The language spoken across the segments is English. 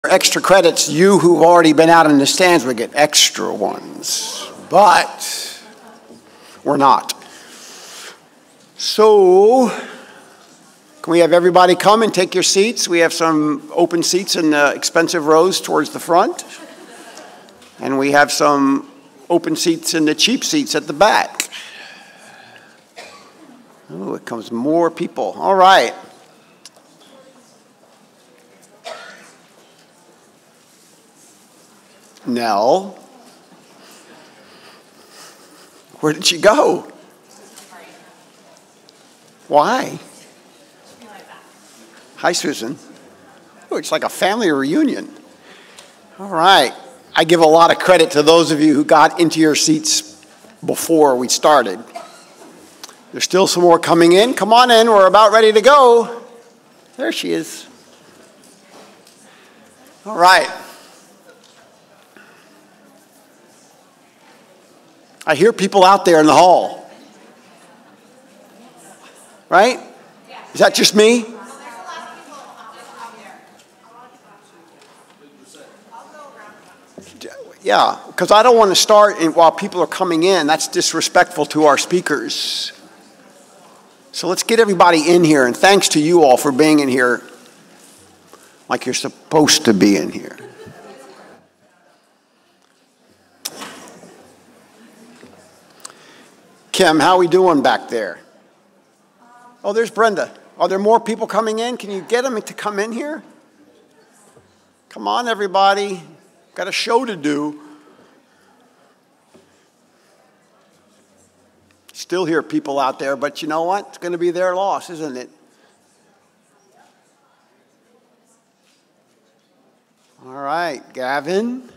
Extra credits, you who've already been out in the stands would get extra ones, but we're not. So, can we have everybody come and take your seats? We have some open seats in the expensive rows towards the front, and we have some open seats in the cheap seats at the back. Oh, it comes more people. All right. Nell, where did she go? Why? Hi, Susan. Oh, it's like a family reunion. All right. I give a lot of credit to those of you who got into your seats before we started. There's still some more coming in. Come on in. We're about ready to go. There she is. All right. I hear people out there in the hall. Right? Is that just me? Yeah, because I don't want to start while people are coming in. That's disrespectful to our speakers. So let's get everybody in here, and thanks to you all for being in here like you're supposed to be in here. Kim, how are we doing back there? Oh, there's Brenda. Are there more people coming in? Can you get them to come in here? Come on, everybody. Got a show to do. Still hear people out there, but you know what? It's going to be their loss, isn't it? All right, Gavin.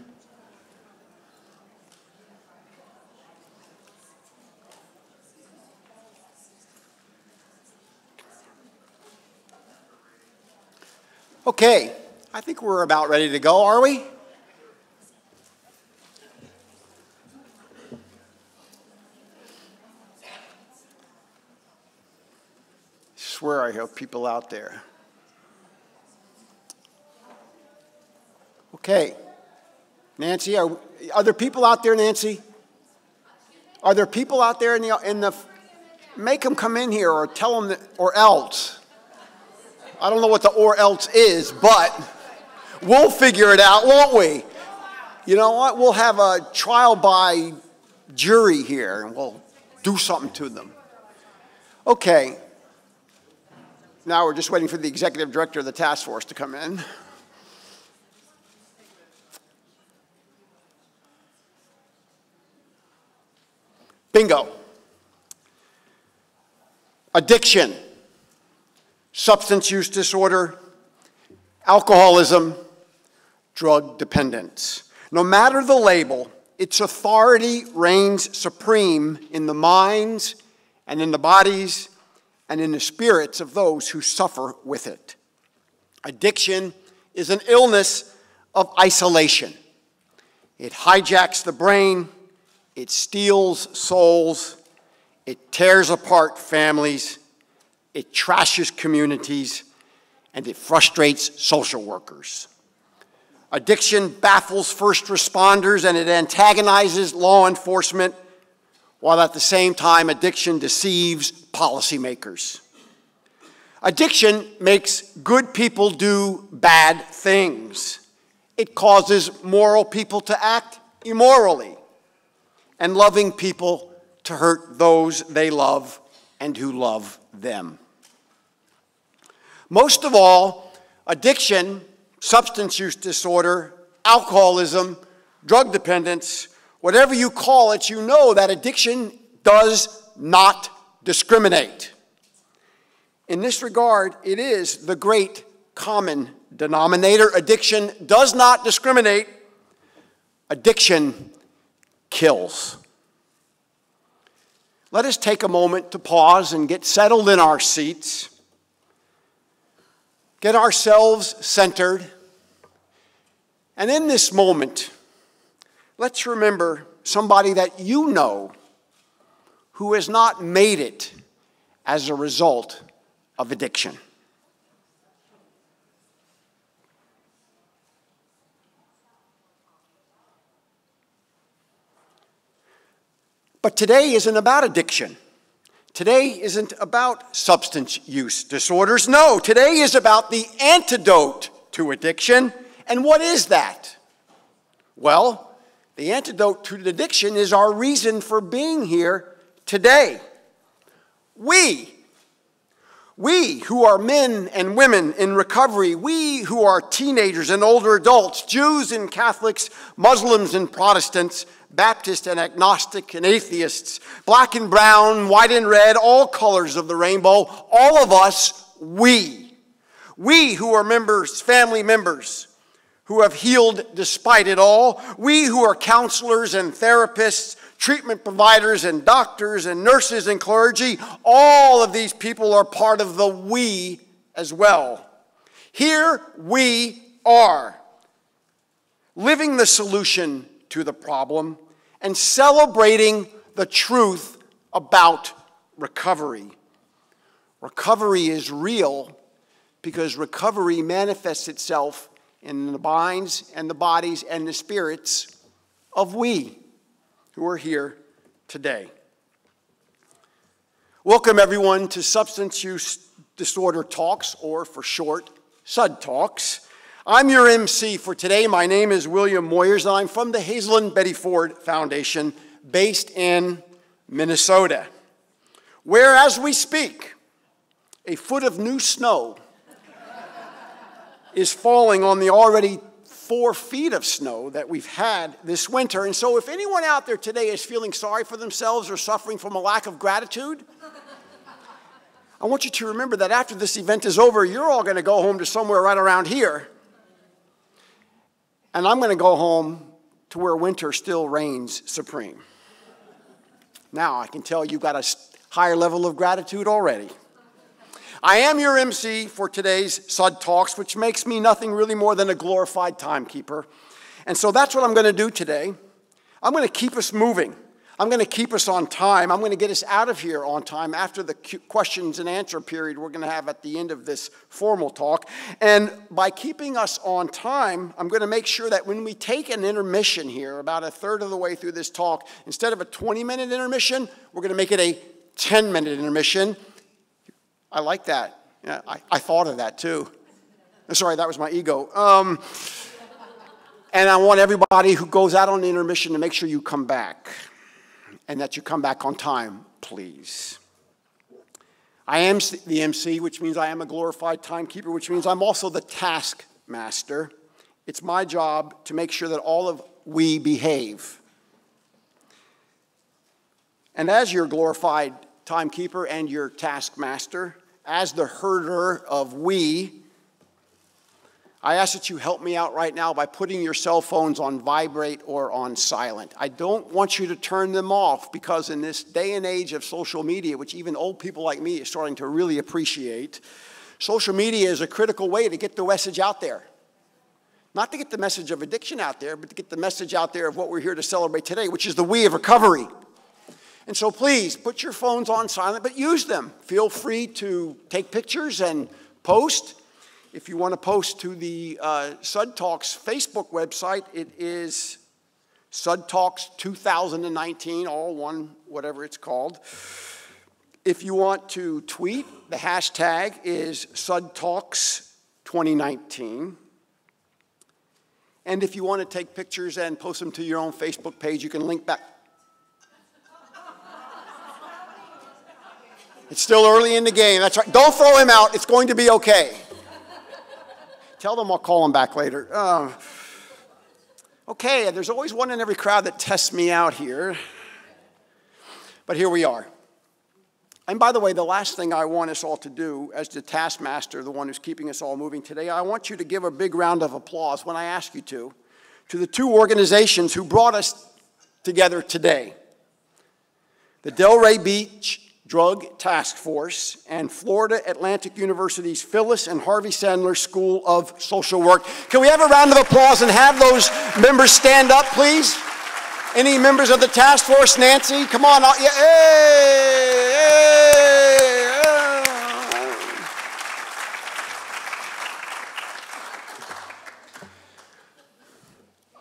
Okay, I think we're about ready to go, are we? I swear I hear people out there. Okay, Nancy, are there people out there, Nancy? Are there people out there in the make them come in here or tell them that, or else. I don't know what the or else is, but we'll figure it out, won't we? You know what? We'll have a trial by jury here, and we'll do something to them. Okay. Now we're just waiting for the executive director of the task force to come in. Bingo. Addiction. Substance use disorder, alcoholism, drug dependence. No matter the label, its authority reigns supreme in the minds and in the bodies and in the spirits of those who suffer with it. Addiction is an illness of isolation. It hijacks the brain, it steals souls, it tears apart families, it trashes communities, and it frustrates social workers. Addiction baffles first responders and it antagonizes law enforcement, while at the same time addiction deceives policymakers. Addiction makes good people do bad things. It causes moral people to act immorally, and loving people to hurt those they love and who love them. Most of all, addiction, substance use disorder, alcoholism, drug dependence, whatever you call it, you know that addiction does not discriminate. In this regard, it is the great common denominator. Addiction does not discriminate. Addiction kills. Let us take a moment to pause and get settled in our seats. Get ourselves centered. And in this moment, let's remember somebody that you know who has not made it as a result of addiction. But today isn't about addiction. Today isn't about substance use disorders. No, today is about the antidote to addiction. And what is that? Well, the antidote to addiction is our reason for being here today. We who are men and women in recovery, we who are teenagers and older adults, Jews and Catholics, Muslims and Protestants, Baptists and agnostic and atheists, black and brown, white and red, all colors of the rainbow, all of us, we who are members, family members, who have healed despite it all, we who are counselors and therapists, treatment providers and doctors and nurses and clergy, all of these people are part of the we as well. Here we are, living the solution to the problem and celebrating the truth about recovery. Recovery is real because recovery manifests itself in the minds and the bodies and the spirits of we who are here today. Welcome everyone to Substance Use Disorder Talks, or for short, SUD Talks. I'm your MC for today. My name is William Moyers, and I'm from the Hazelden Betty Ford Foundation, based in Minnesota, where, as we speak, a foot of new snow is falling on the already 4 feet of snow that we've had this winter. And so if anyone out there today is feeling sorry for themselves or suffering from a lack of gratitude, I want you to remember that after this event is over, you're all going to go home to somewhere right around here. And I'm going to go home to where winter still reigns supreme. Now, I can tell you've got a higher level of gratitude already. I am your MC for today's SUD Talks, which makes me nothing really more than a glorified timekeeper. And so that's what I'm going to do today. I'm going to keep us moving. I'm going to keep us on time. I'm going to get us out of here on time after the questions and answer period we're going to have at the end of this formal talk. And by keeping us on time, I'm going to make sure that when we take an intermission here, about a third of the way through this talk, instead of a 20-minute intermission, we're going to make it a 10-minute intermission. I like that. Yeah, I thought of that too. Sorry, that was my ego. And I want everybody who goes out on the intermission to make sure you come back. And that you come back on time, please. I am the MC, which means I am a glorified timekeeper, which means I'm also the task master. It's my job to make sure that all of we behave. And as your glorified timekeeper and your taskmaster, as the herder of we, I ask that you help me out right now by putting your cell phones on vibrate or on silent. I don't want you to turn them off, because in this day and age of social media, which even old people like me are starting to really appreciate, social media is a critical way to get the message out there. Not to get the message of addiction out there, but to get the message out there of what we're here to celebrate today, which is the we of recovery. And so please, put your phones on silent, but use them. Feel free to take pictures and post. If you want to post to the SUD Talks Facebook website, it is SUD Talks 2019, all one, whatever it's called. If you want to tweet, the hashtag is SUD Talks 2019. And if you want to take pictures and post them to your own Facebook page, you can link back. It's still early in the game. That's right. Don't throw him out. It's going to be okay. Tell them I'll call him back later. Okay, there's always one in every crowd that tests me out here. But here we are. And by the way, the last thing I want us all to do, as the taskmaster, the one who's keeping us all moving today, I want you to give a big round of applause when I ask you to the 2 organizations who brought us together today. The Delray Beach Drug Task Force and Florida Atlantic University's Phyllis and Harvey Sandler School of Social Work. Can we have a round of applause and have those members stand up, please? Any members of the task force? Nancy, come on. Yeah, hey, hey,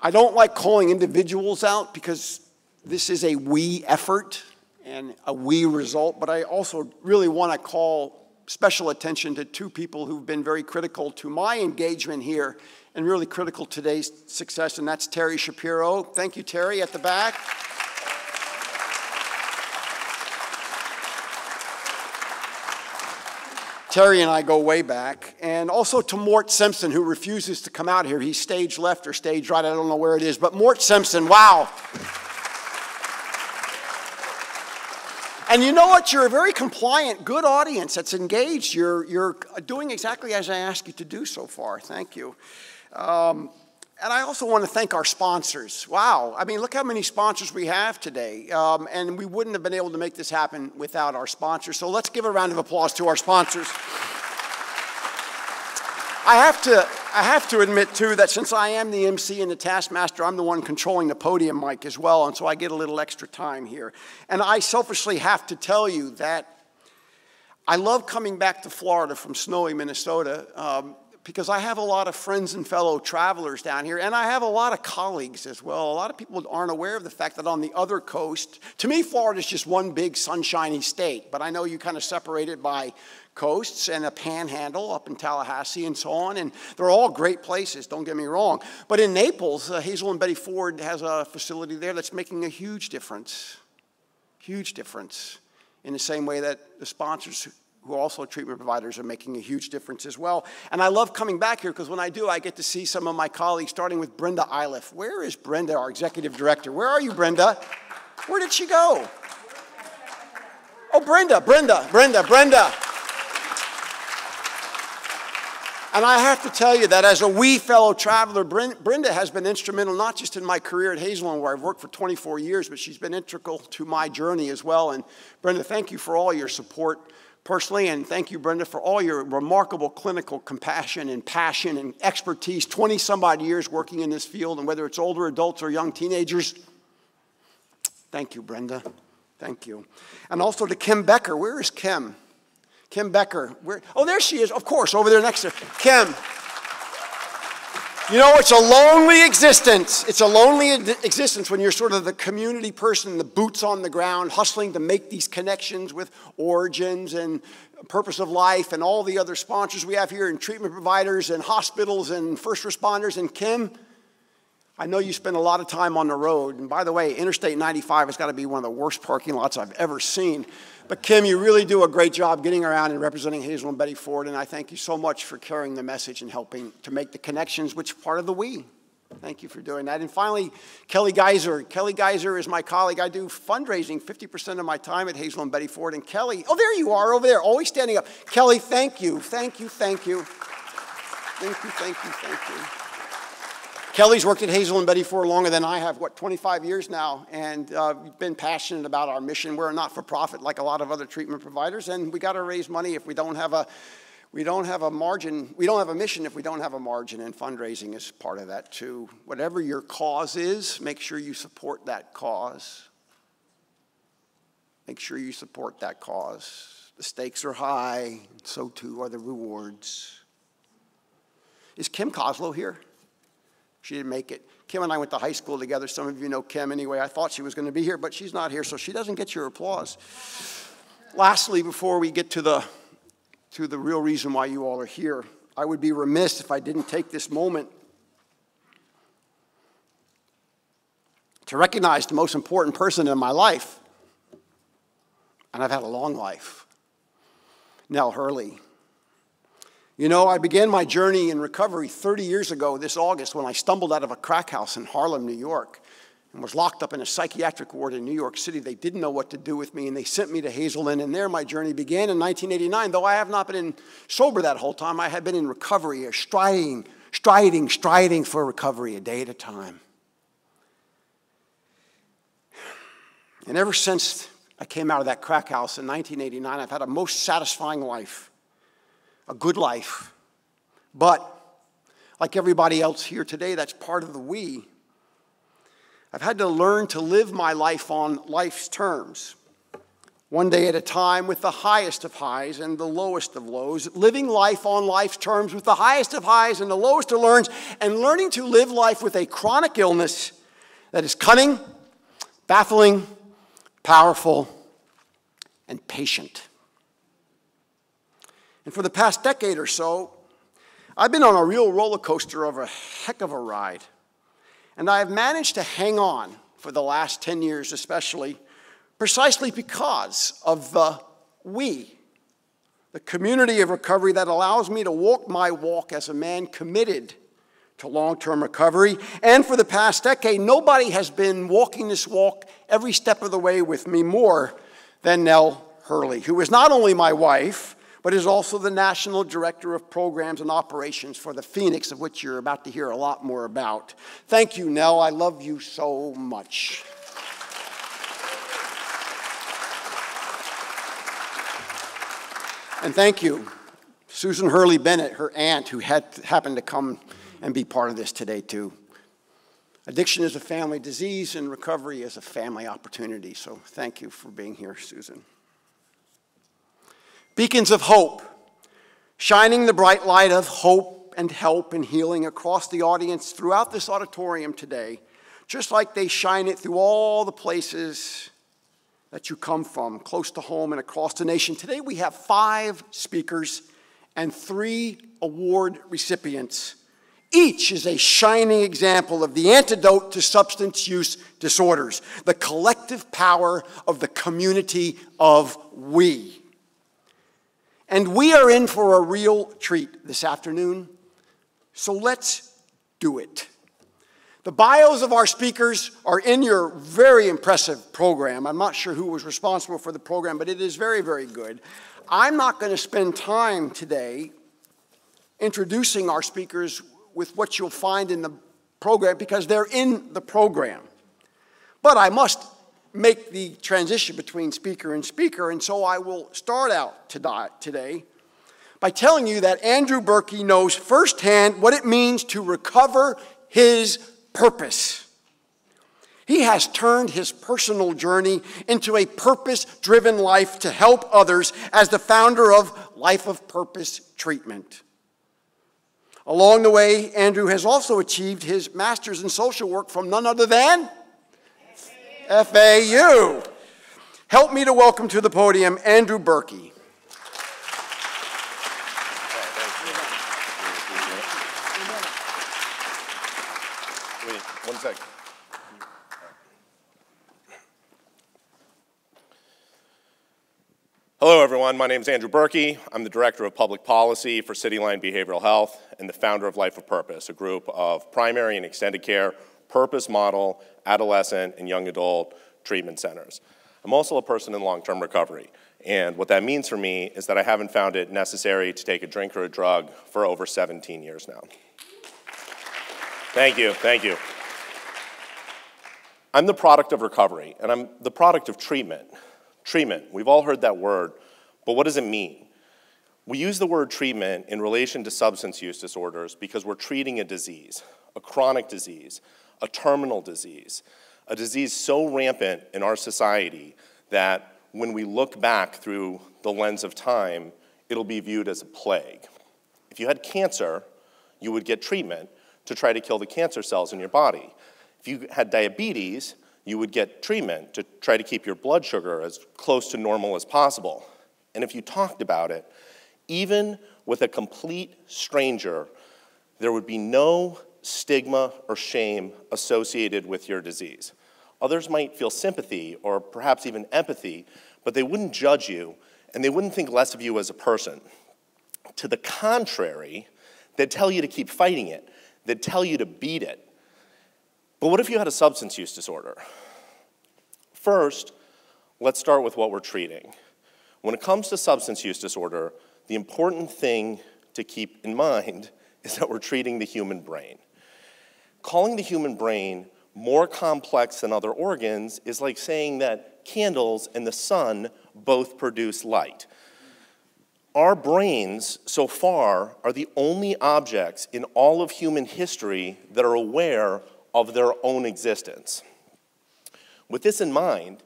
I don't like calling individuals out because this is a we effort and a we result, but I also really want to call special attention to two people who've been very critical to my engagement here and really critical to today's success, and that's Terry Shapiro. Thank you, Terry, at the back. Terry and I go way back. And also to Mort Simpson, who refuses to come out here. He's stage left or stage right, I don't know where it is, but Mort Simpson, wow. And you know what? You're a very compliant, good audience that's engaged. You're doing exactly as I asked you to do so far. Thank you. And I also want to thank our sponsors. Wow. I mean, look how many sponsors we have today. And we wouldn't have been able to make this happen without our sponsors. So let's give a round of applause to our sponsors. I have to admit, too, that since I am the MC and the taskmaster, I'm the one controlling the podium mic as well, and so I get a little extra time here. And I selfishly have to tell you that I love coming back to Florida from snowy Minnesota because I have a lot of friends and fellow travelers down here, and I have a lot of colleagues as well. A lot of people aren't aware of the fact that on the other coast, to me, Florida is just one big sunshiny state, but I know you kind of separate it by coasts and a panhandle up in Tallahassee and so on, and they're all great places, don't get me wrong. But in Naples, Hazel and Betty Ford has a facility there that's making a huge difference in the same way that the sponsors who are also treatment providers are making a huge difference as well. And I love coming back here because when I do, I get to see some of my colleagues, starting with Brenda Iliff. Where is Brenda, our executive director? Where are you, Brenda? Where did she go? Oh, Brenda. And I have to tell you that as a wee fellow traveler, Brenda has been instrumental not just in my career at Hazelden, where I've worked for 24 years, but she's been integral to my journey as well. And Brenda, thank you for all your support personally, and thank you, Brenda, for all your remarkable clinical compassion and passion and expertise, 20-some-odd years working in this field, and whether it's older adults or young teenagers. Thank you, Brenda. Thank you. And also to Kim Becker. Where is Kim? Kim Becker. Where? Oh, there she is, of course, over there next to her. Kim. You know, it's a lonely existence. It's a lonely existence when you're sort of the community person, the boots on the ground, hustling to make these connections with Origins and Purpose of Life and all the other sponsors we have here and treatment providers and hospitals and first responders. And Kim, I know you spend a lot of time on the road. And by the way, Interstate 95 has got to be one of the worst parking lots I've ever seen. But Kim, you really do a great job getting around and representing Hazel and Betty Ford, and I thank you so much for carrying the message and helping to make the connections, which are part of the we. Thank you for doing that. And finally, Kelly Geiser. Kelly Geiser is my colleague. I do fundraising 50% of my time at Hazel and Betty Ford. And Kelly, oh, there you are over there, always standing up. Kelly, thank you, thank you, thank you. Thank you, thank you, thank you. Kelly's worked at Hazel and Betty Ford longer than I have, 25 years now, and we've been passionate about our mission. We're a not-for-profit like a lot of other treatment providers, and we got to raise money if we don't have a margin. We don't have a mission if we don't have a margin, and fundraising is part of that too. Whatever your cause is, make sure you support that cause. Make sure you support that cause. The stakes are high, so too are the rewards. Is Kim Koslow here? She didn't make it. Kim and I went to high school together. Some of you know Kim anyway. I thought she was going to be here, but she's not here, so she doesn't get your applause. Lastly, before we get to the real reason why you all are here, I would be remiss if I didn't take this moment to recognize the most important person in my life, and I've had a long life, Nell Hurley. You know, I began my journey in recovery 30 years ago this August when I stumbled out of a crack house in Harlem, New York, and was locked up in a psychiatric ward in New York City. They didn't know what to do with me, and they sent me to Hazelden, and there my journey began in 1989. Though I have not been sober that whole time, I had been in recovery, or striding for recovery a day at a time. And ever since I came out of that crack house in 1989, I've had a most satisfying life. A good life. But like everybody else here today, that's part of the we. I've had to learn to live my life on life's terms. One day at a time with the highest of highs and the lowest of lows. Living life on life's terms with the highest of highs and the lowest of lows. And learning to live life with a chronic illness that is cunning, baffling, powerful, and patient. And for the past decade or so, I've been on a real roller coaster of a heck of a ride. And I've managed to hang on for the last 10 years especially, precisely because of the we, the community of recovery that allows me to walk my walk as a man committed to long-term recovery. And for the past decade, nobody has been walking this walk every step of the way with me more than Nell Hurley, who is not only my wife, but is also the National Director of Programs and Operations for the Phoenix, of which you're about to hear a lot more about. Thank you, Nell. I love you so much. And thank you, Susan Hurley Bennett, her aunt, who happened to come and be part of this today, too. Addiction is a family disease, and recovery is a family opportunity. So thank you for being here, Susan. Beacons of hope, shining the bright light of hope and help and healing across the audience throughout this auditorium today, just like they shine it through all the places that you come from, close to home and across the nation. Today we have 5 speakers and 3 award recipients. Each is a shining example of the antidote to substance use disorders, the collective power of the community of we. And we are in for a real treat this afternoon, so let's do it. The bios of our speakers are in your very impressive program. I'm not sure who was responsible for the program, but it is very, very good. I'm not going to spend time today introducing our speakers with what you'll find in the program because they're in the program. But I must make the transition between speaker and speaker, and so I will start out today by telling you that Andrew Berkey knows firsthand what it means to recover his purpose. He has turned his personal journey into a purpose-driven life to help others as the founder of Life of Purpose Treatment. Along the way, Andrew has also achieved his master's in social work from none other than FAU. Help me to welcome to the podium Andrew Berkey. Wait, 1 second. Hello, everyone. My name is Andrew Berkey. I'm the Director of Public Policy for CityLine Behavioral Health and the founder of Life of Purpose, a group of primary and extended care, purpose model, adolescent, and young adult treatment centers. I'm also a person in long-term recovery, and what that means for me is that I haven't found it necessary to take a drink or a drug for over 17 years now. Thank you, thank you. I'm the product of recovery, and I'm the product of treatment. Treatment, we've all heard that word, but what does it mean? We use the word treatment in relation to substance use disorders because we're treating a disease, a chronic disease, a terminal disease, a disease so rampant in our society that when we look back through the lens of time, it'll be viewed as a plague. If you had cancer, you would get treatment to try to kill the cancer cells in your body. If you had diabetes, you would get treatment to try to keep your blood sugar as close to normal as possible. And if you talked about it, even with a complete stranger, there would be no stigma or shame associated with your disease. Others might feel sympathy or perhaps even empathy, but they wouldn't judge you and they wouldn't think less of you as a person. To the contrary, they'd tell you to keep fighting it. They'd tell you to beat it. But what if you had a substance use disorder? First, let's start with what we're treating. When it comes to substance use disorder, the important thing to keep in mind is that we're treating the human brain. Calling the human brain more complex than other organs is like saying that candles and the sun both produce light. Our brains, so far, are the only objects in all of human history that are aware of their own existence. With this in mind,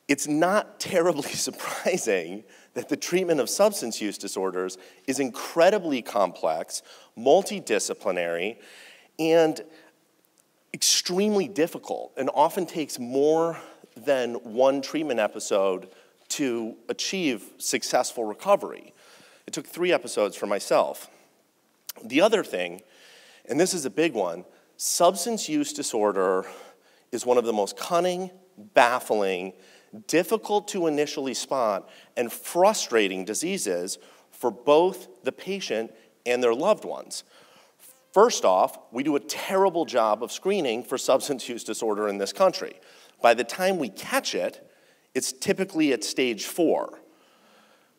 it's not terribly surprising that the treatment of substance use disorders is incredibly complex, multidisciplinary, and extremely difficult and often takes more than one treatment episode to achieve successful recovery. It took 3 episodes for myself. The other thing, and this is a big one, substance use disorder is one of the most cunning, baffling, difficult to initially spot, and frustrating diseases for both the patient and their loved ones. First off, we do a terrible job of screening for substance use disorder in this country. By the time we catch it, it's typically at stage 4.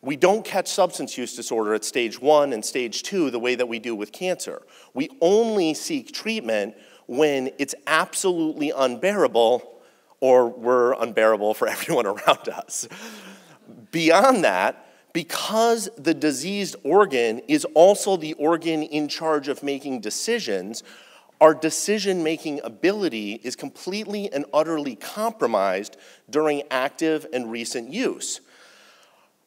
We don't catch substance use disorder at stage 1 and stage 2 the way that we do with cancer. We only seek treatment when it's absolutely unbearable, or we're unbearable for everyone around us. Beyond that, because the diseased organ is also the organ in charge of making decisions, our decision-making ability is completely and utterly compromised during active and recent use.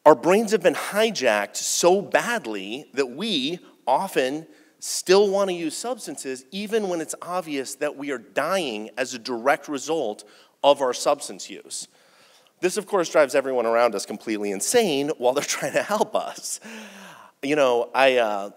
Our brains have been hijacked so badly that we often still want to use substances even when it's obvious that we are dying as a direct result of our substance use. This, of course, drives everyone around us completely insane while they're trying to help us. You know, I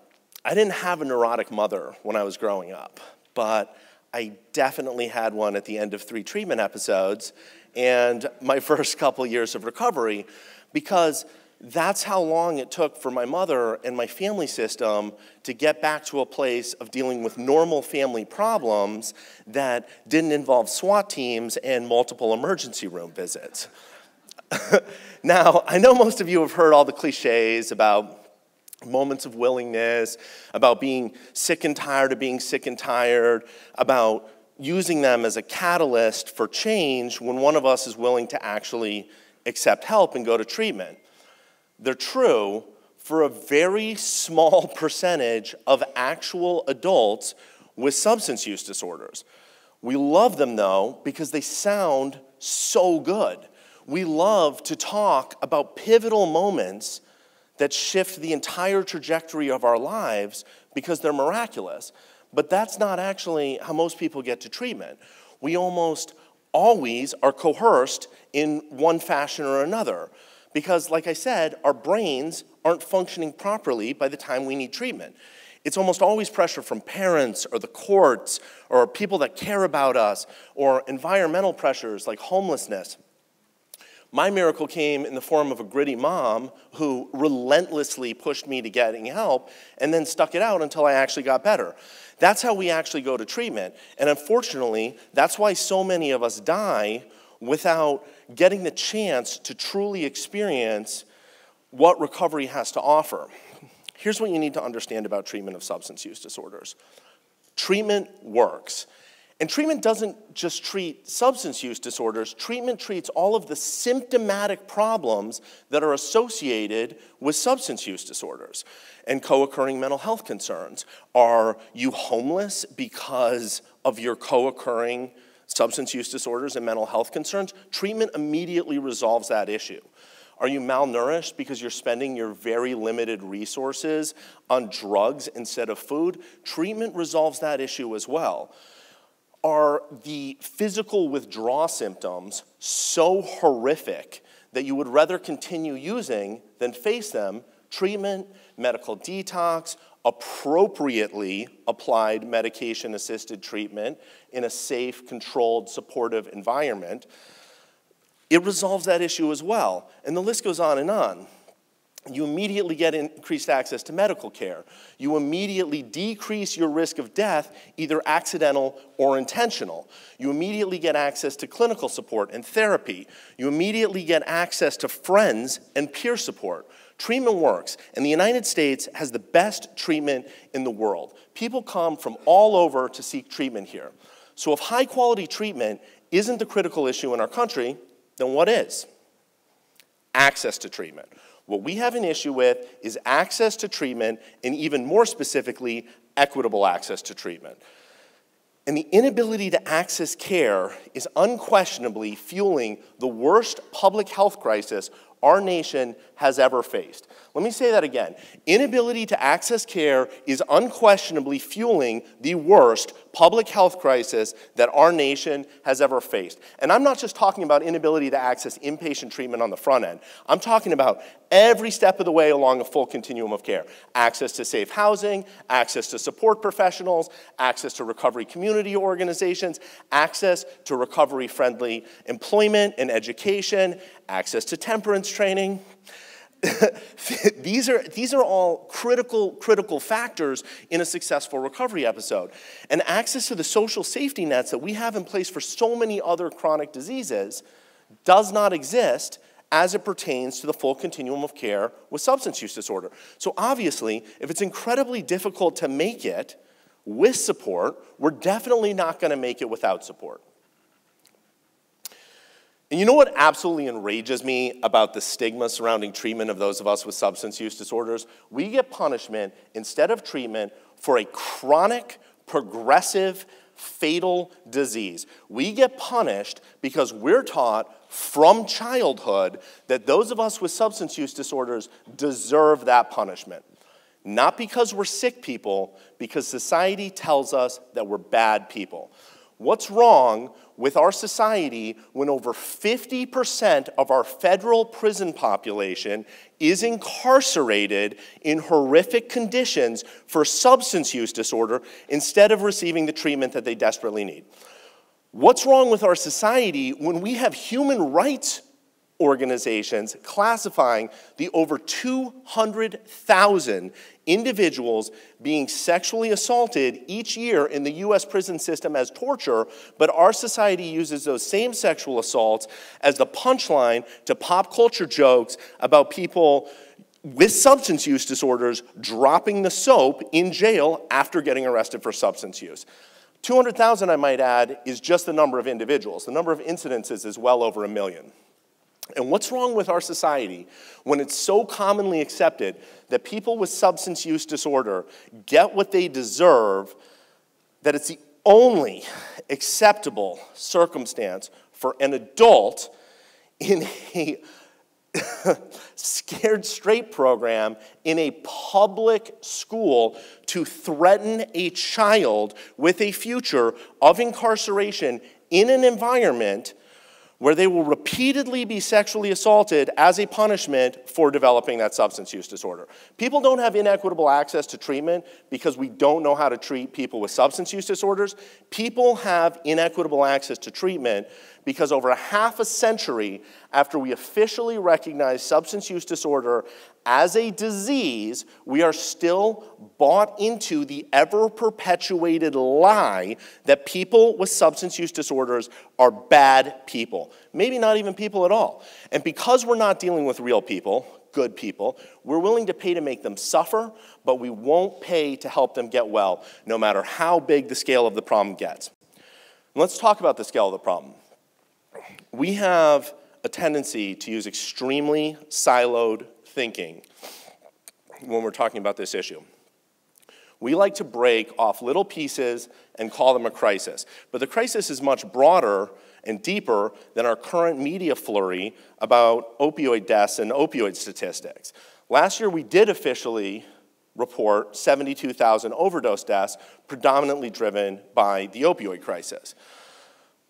didn't have a neurotic mother when I was growing up, but I definitely had one at the end of 3 treatment episodes and my first couple years of recovery, because that's how long it took for my mother and my family system to get back to a place of dealing with normal family problems that didn't involve SWAT teams and multiple emergency room visits. Now, I know most of you have heard all the cliches about moments of willingness, about being sick and tired of being sick and tired, about using them as a catalyst for change when one of us is willing to actually accept help and go to treatment. They're true for a very small percentage of actual adults with substance use disorders. We love them, though, because they sound so good. We love to talk about pivotal moments that shift the entire trajectory of our lives because they're miraculous. But that's not actually how most people get to treatment. We almost always are coerced in one fashion or another. Because, like I said, our brains aren't functioning properly by the time we need treatment. It's almost always pressure from parents or the courts or people that care about us or environmental pressures like homelessness. My miracle came in the form of a gritty mom who relentlessly pushed me to getting help and then stuck it out until I actually got better. That's how we actually go to treatment. And unfortunately, that's why so many of us die without getting the chance to truly experience what recovery has to offer. Here's what you need to understand about treatment of substance use disorders. Treatment works. And treatment doesn't just treat substance use disorders. Treatment treats all of the symptomatic problems that are associated with substance use disorders and co-occurring mental health concerns. Are you homeless because of your co-occurring substance use disorders and mental health concerns? Treatment immediately resolves that issue. Are you malnourished because you're spending your very limited resources on drugs instead of food? Treatment resolves that issue as well. Are the physical withdrawal symptoms so horrific that you would rather continue using than face them? Treatment, medical detox, appropriately applied medication-assisted treatment in a safe, controlled, supportive environment, it resolves that issue as well. And the list goes on and on. You immediately get increased access to medical care. You immediately decrease your risk of death, either accidental or intentional. You immediately get access to clinical support and therapy. You immediately get access to friends and peer support. Treatment works, and the United States has the best treatment in the world. People come from all over to seek treatment here. So if high-quality treatment isn't the critical issue in our country, then what is? Access to treatment. What we have an issue with is access to treatment, and even more specifically, equitable access to treatment. And the inability to access care is unquestionably fueling the worst public health crisis our nation has ever faced. Let me say that again. Inability to access care is unquestionably fueling the worst public health crisis that our nation has ever faced. And I'm not just talking about inability to access inpatient treatment on the front end. I'm talking about every step of the way along a full continuum of care. Access to safe housing, access to support professionals, access to recovery community organizations, access to recovery-friendly employment and education, access to temperance training. These are all critical factors in a successful recovery episode. And access to the social safety nets that we have in place for so many other chronic diseases does not exist as it pertains to the full continuum of care with substance use disorder. So obviously, if it's incredibly difficult to make it with support, we're definitely not going to make it without support. And you know what absolutely enrages me about the stigma surrounding treatment of those of us with substance use disorders? We get punishment instead of treatment for a chronic, progressive, fatal disease. We get punished because we're taught from childhood that those of us with substance use disorders deserve that punishment. Not because we're sick people, because society tells us that we're bad people. What's wrong with our society when over 50% of our federal prison population is incarcerated in horrific conditions for substance use disorder instead of receiving the treatment that they desperately need? What's wrong with our society when we have human rights organizations classifying the over 200,000 individuals being sexually assaulted each year in the US prison system as torture, but our society uses those same sexual assaults as the punchline to pop culture jokes about people with substance use disorders dropping the soap in jail after getting arrested for substance use. 200,000, I might add, is just the number of individuals. The number of incidences is well over 1 million. And what's wrong with our society when it's so commonly accepted that people with substance use disorder get what they deserve, that it's the only acceptable circumstance for an adult in a scared straight program in a public school to threaten a child with a future of incarceration in an environment where they will repeatedly be sexually assaulted as a punishment for developing that substance use disorder. People don't have inequitable access to treatment because we don't know how to treat people with substance use disorders. People have inequitable access to treatment because over a half a century after we officially recognize substance use disorder as a disease, we are still bought into the ever-perpetuated lie that people with substance use disorders are bad people. Maybe not even people at all. And because we're not dealing with real people, good people, we're willing to pay to make them suffer, but we won't pay to help them get well, no matter how big the scale of the problem gets. And let's talk about the scale of the problem. We have a tendency to use extremely siloed thinking when we're talking about this issue. We like to break off little pieces and call them a crisis. But the crisis is much broader and deeper than our current media flurry about opioid deaths and opioid statistics. Last year, we did officially report 72,000 overdose deaths, predominantly driven by the opioid crisis.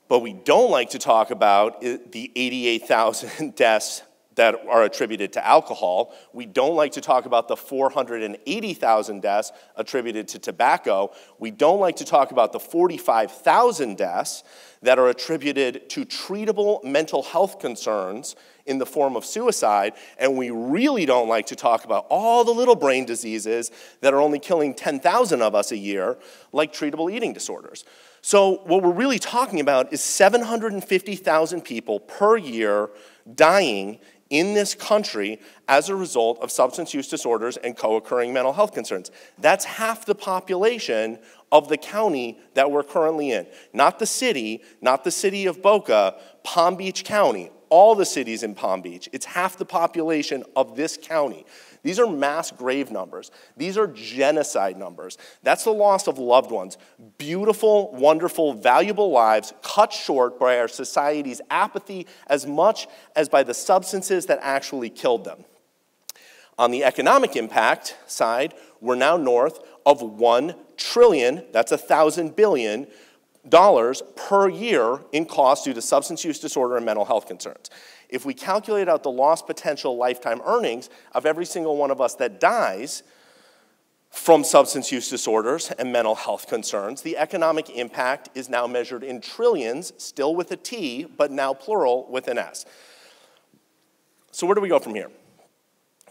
But we don't like to talk about the 88,000 deaths that are attributed to alcohol. We don't like to talk about the 480,000 deaths attributed to tobacco. We don't like to talk about the 45,000 deaths that are attributed to treatable mental health concerns in the form of suicide. And we really don't like to talk about all the little brain diseases that are only killing 10,000 of us a year, like treatable eating disorders. So what we're really talking about is 750,000 people per year dying in this country as a result of substance use disorders and co-occurring mental health concerns. That's half the population of the county that we're currently in. Not the city of Boca, Palm Beach County, all the cities in Palm Beach. It's half the population of this county. These are mass grave numbers. These are genocide numbers. That's the loss of loved ones. Beautiful, wonderful, valuable lives cut short by our society's apathy as much as by the substances that actually killed them. On the economic impact side, we're now north of $1 trillion, that's $1,000 billion, per year in costs due to substance use disorder and mental health concerns. If we calculate out the lost potential lifetime earnings of every single one of us that dies from substance use disorders and mental health concerns, the economic impact is now measured in trillions, still with a T, but now plural with an S. So where do we go from here?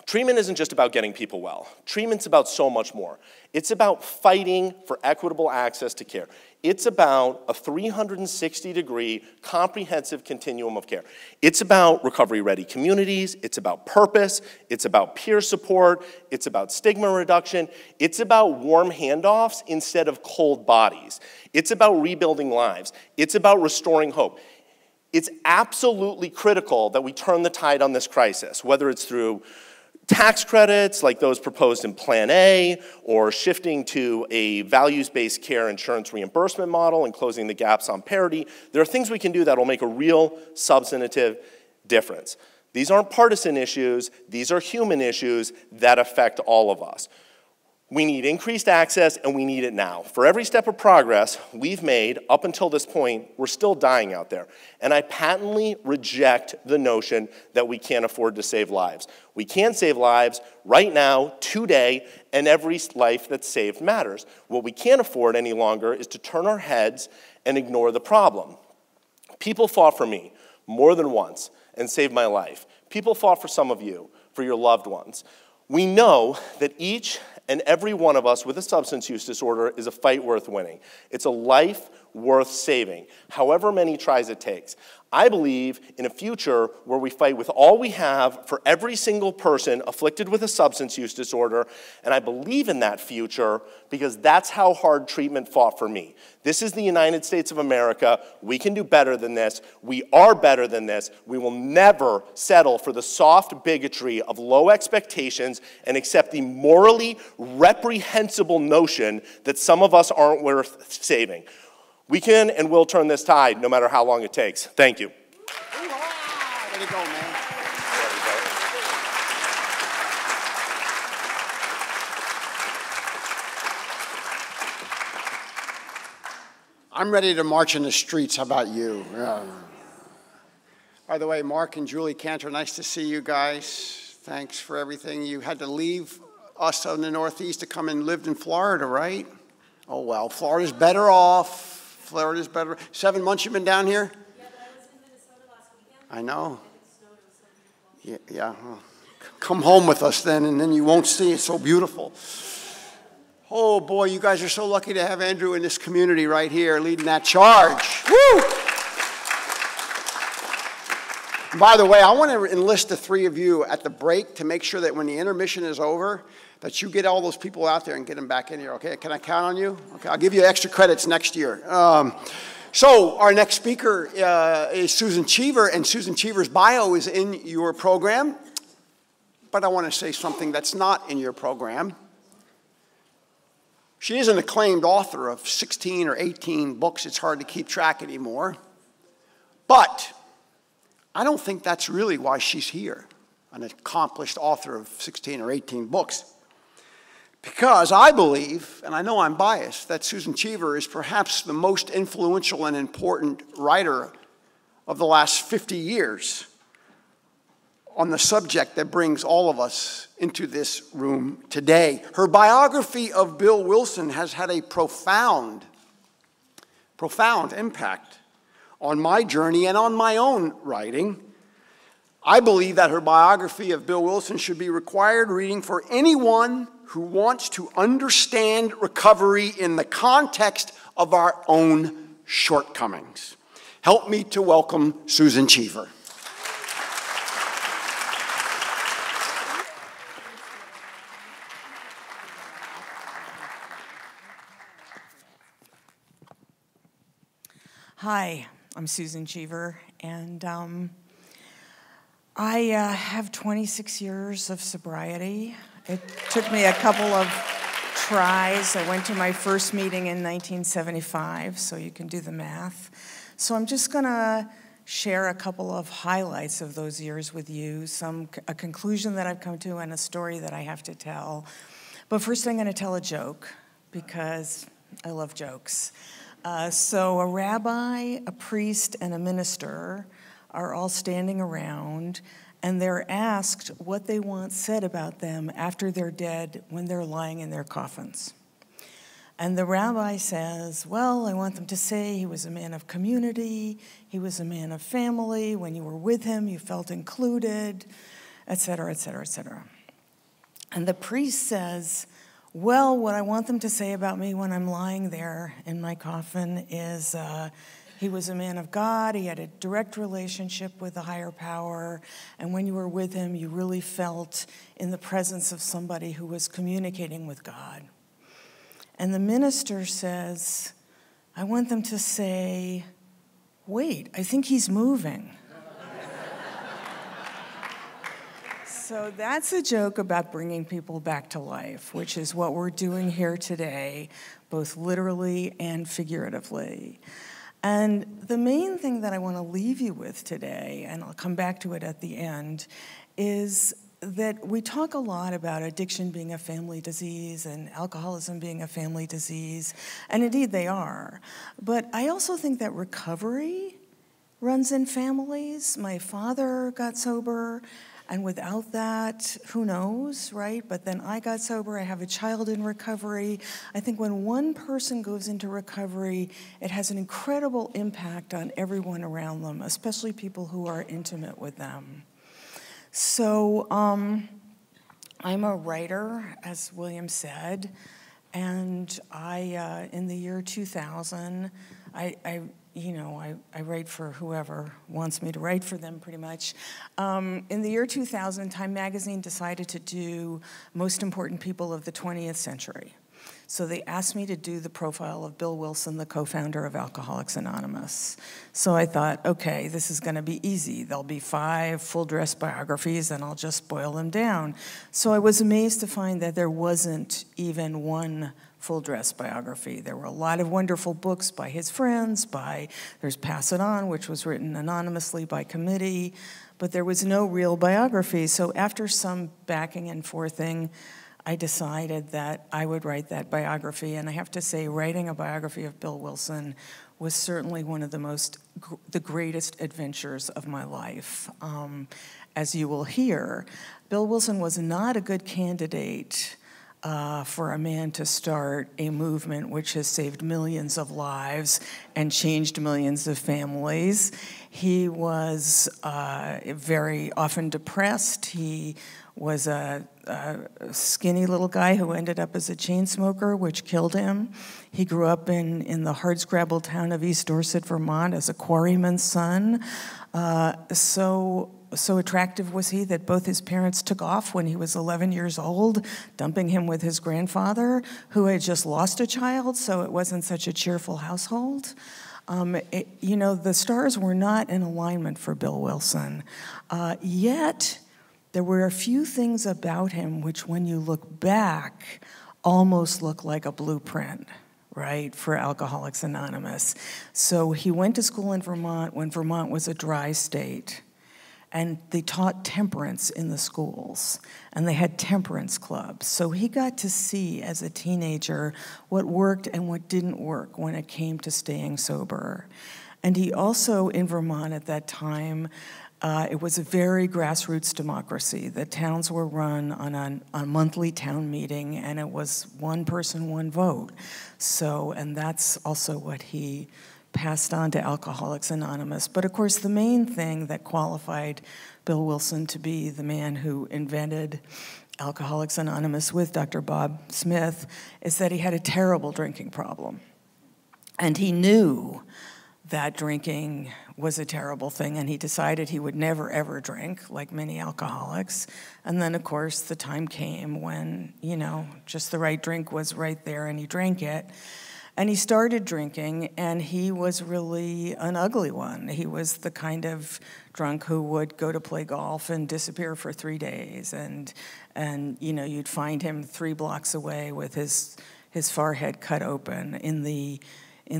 Treatment isn't just about getting people well. Treatment's about so much more. It's about fighting for equitable access to care. It's about a 360-degree comprehensive continuum of care. It's about recovery-ready communities. It's about purpose. It's about peer support. It's about stigma reduction. It's about warm handoffs instead of cold bodies. It's about rebuilding lives. It's about restoring hope. It's absolutely critical that we turn the tide on this crisis, whether it's through tax credits like those proposed in Plan A, or shifting to a values-based care insurance reimbursement model and closing the gaps on parity. There are things we can do that will make a real substantive difference. These aren't partisan issues. These are human issues that affect all of us. We need increased access, and we need it now. For every step of progress we've made up until this point, we're still dying out there. And I patently reject the notion that we can't afford to save lives. We can save lives right now, today, and every life that's saved matters. What we can't afford any longer is to turn our heads and ignore the problem. People fought for me more than once and saved my life. People fought for some of you, for your loved ones. We know that each and every one of us with a substance use disorder is a fight worth winning. It's a life worth saving, however many tries it takes. I believe in a future where we fight with all we have for every single person afflicted with a substance use disorder, and I believe in that future because that's how hard treatment fought for me. This is the United States of America. We can do better than this. We are better than this. We will never settle for the soft bigotry of low expectations and accept the morally reprehensible notion that some of us aren't worth saving. We can and will turn this tide no matter how long it takes. Thank you. Way to go, man. I'm ready to march in the streets. How about you? By the way, Mark and Julie Cantor, nice to see you guys. Thanks for everything. You had to leave us in the Northeast to come and live in Florida, right? Oh, well, Florida's better off. Florida's better. 7 months you've been down here? Yeah, but I was in Minnesota last weekend. I know. And it snowed. It was so beautiful. Yeah. Well, come home with us then, and then you won't see it so beautiful. Oh, boy, you guys are so lucky to have Andrew in this community right here leading that charge. Woo! And by the way, I want to enlist the three of you at the break to make sure that when the intermission is over, that you get all those people out there and get them back in here, okay? Can I count on you? Okay, I'll give you extra credits next year. So our next speaker is Susan Cheever, and Susan Cheever's bio is in your program. But I want to say something that's not in your program. She is an acclaimed author of 16 or 18 books. It's hard to keep track anymore. But I don't think that's really why she's here, an accomplished author of 16 or 18 books. Because I believe, and I know I'm biased, that Susan Cheever is perhaps the most influential and important writer of the last 50 years on the subject that brings all of us into this room today. Her biography of Bill Wilson has had a profound impact on my journey and on my own writing. I believe that her biography of Bill Wilson should be required reading for anyone who wants to understand recovery in the context of our own shortcomings. Help me to welcome Susan Cheever. Hi, I'm Susan Cheever, and I have 26 years of sobriety. It took me a couple of tries. I went to my first meeting in 1975, so you can do the math. So I'm just going to share a couple of highlights of those years with you, a conclusion that I've come to and a story that I have to tell. But first I'm going to tell a joke because I love jokes. So a rabbi, a priest, and a minister are all standing around, and they're asked what they want said about them after they're dead when they're lying in their coffins. And the rabbi says, well, I want them to say he was a man of community, he was a man of family, when you were with him you felt included, et cetera, et cetera, et cetera. And the priest says, well, what I want them to say about me when I'm lying there in my coffin is he was a man of God, he had a direct relationship with the higher power, and when you were with him, you really felt in the presence of somebody who was communicating with God. And the minister says, I want them to say, wait, I think he's moving. So that's a joke about bringing people back to life, which is what we're doing here today, both literally and figuratively. And the main thing that I want to leave you with today, and I'll come back to it at the end, is that we talk a lot about addiction being a family disease and alcoholism being a family disease, and indeed they are. But I also think that recovery runs in families. My father got sober, and without that, who knows, right? But then I got sober, I have a child in recovery. I think when one person goes into recovery, it has an incredible impact on everyone around them, especially people who are intimate with them. So I'm a writer, as William said, and I in the year 2000, I write for whoever wants me to write for them, pretty much. In the year 2000, Time magazine decided to do most important people of the 20th century. So they asked me to do the profile of Bill Wilson, the co-founder of Alcoholics Anonymous. So I thought, okay, this is going to be easy. There'll be 5 full-dress biographies, and I'll just boil them down. So I was amazed to find that there wasn't even one full-dress biography. There were a lot of wonderful books by his friends, there's Pass It On, which was written anonymously by committee, but there was no real biography. So after some backing and forthing, I decided that I would write that biography, and I have to say, writing a biography of Bill Wilson was certainly one of the greatest adventures of my life. As you will hear, Bill Wilson was not a good candidate for a man to start a movement which has saved millions of lives and changed millions of families. He was very often depressed. He was a skinny little guy who ended up as a chain smoker, which killed him. He grew up in the hardscrabble town of East Dorset, Vermont, as a quarryman's son. So attractive was he that both his parents took off when he was 11 years old, dumping him with his grandfather, who had just lost a child, so it wasn't such a cheerful household. The stars were not in alignment for Bill Wilson, yet there were a few things about him which, when you look back, almost look like a blueprint, right, for Alcoholics Anonymous. So he went to school in Vermont when Vermont was a dry state, and they taught temperance in the schools, and they had temperance clubs. So he got to see, as a teenager, what worked and what didn't work when it came to staying sober. And he also, in Vermont at that time, it was a very grassroots democracy. The towns were run on a monthly town meeting, and it was one person, one vote. And that's also what he passed on to Alcoholics Anonymous. But of course, the main thing that qualified Bill Wilson to be the man who invented Alcoholics Anonymous with Dr. Bob Smith is that he had a terrible drinking problem. And he knew that drinking was a terrible thing, and he decided he would never, ever drink, like many alcoholics. And then, of course, the time came when, just the right drink was right there, and he drank it. And he started drinking, and he was really an ugly one. He was the kind of drunk who would go to play golf and disappear for 3 days, and you know, you'd find him 3 blocks away with his forehead cut open. In